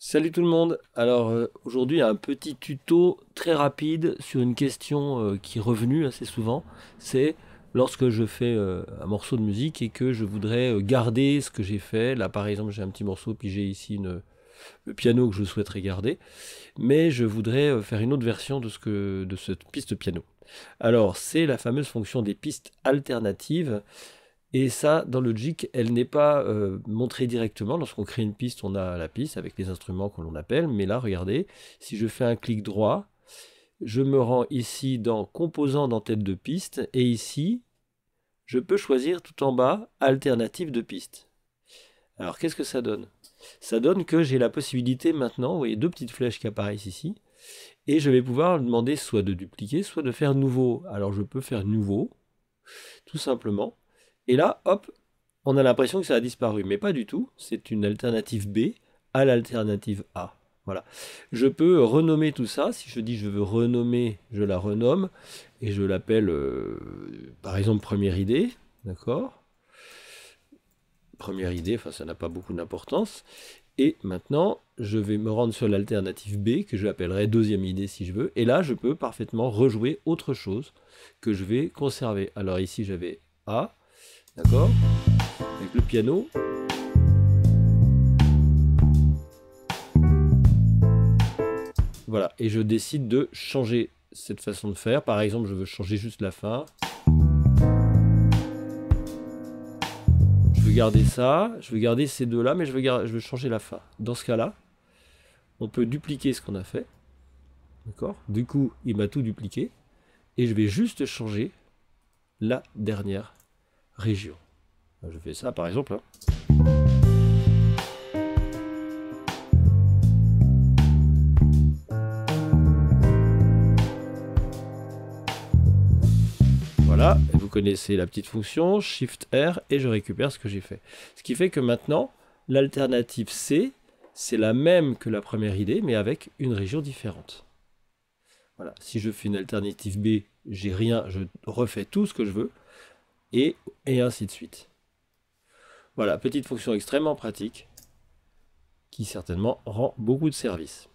Salut tout le monde. Alors aujourd'hui un petit tuto très rapide sur une question qui est revenue assez souvent. C'est lorsque je fais un morceau de musique et que je voudrais garder ce que j'ai fait. Là par exemple j'ai un petit morceau puis j'ai ici le piano que je souhaiterais garder. Mais je voudrais faire une autre version de cette piste piano. Alors c'est la fameuse fonction des pistes alternatives. Et ça, dans Logic, elle n'est pas montrée directement. Lorsqu'on crée une piste, on a la piste avec les instruments que l'on appelle. Mais là, regardez, si je fais un clic droit, je me rends ici dans Composants dans tête de piste. Et ici, je peux choisir tout en bas Alternative de piste. Alors, qu'est-ce que ça donne? Ça donne que j'ai la possibilité maintenant, vous voyez deux petites flèches qui apparaissent ici. Et je vais pouvoir demander soit de dupliquer, soit de faire nouveau. Alors, je peux faire nouveau, tout simplement. Et là, hop, on a l'impression que ça a disparu, mais pas du tout. C'est une alternative B à l'alternative A. Voilà. Je peux renommer tout ça. Si je dis je veux renommer, je la renomme et je l'appelle par exemple première idée. D'accord? Première idée, enfin ça n'a pas beaucoup d'importance. Et maintenant, je vais me rendre sur l'alternative B que je l'appellerai deuxième idée si je veux. Et là, je peux parfaitement rejouer autre chose que je vais conserver. Alors ici, j'avais A, d'accord? Avec le piano. Voilà, et je décide de changer cette façon de faire. Par exemple, je veux changer juste la fin. Je veux garder ça, je veux garder ces deux-là, mais je veux changer la fin. Dans ce cas-là, on peut dupliquer ce qu'on a fait. D'accord? Du coup, il m'a tout dupliqué. Et je vais juste changer la dernière région. Je fais ça par exemple. Voilà, et vous connaissez la petite fonction, Shift R, et je récupère ce que j'ai fait. Ce qui fait que maintenant, l'alternative C, c'est la même que la première idée, mais avec une région différente. Voilà, si je fais une alternative B, j'ai rien, je refais tout ce que je veux, et ainsi de suite. Voilà, petite fonction extrêmement pratique, qui certainement rend beaucoup de services.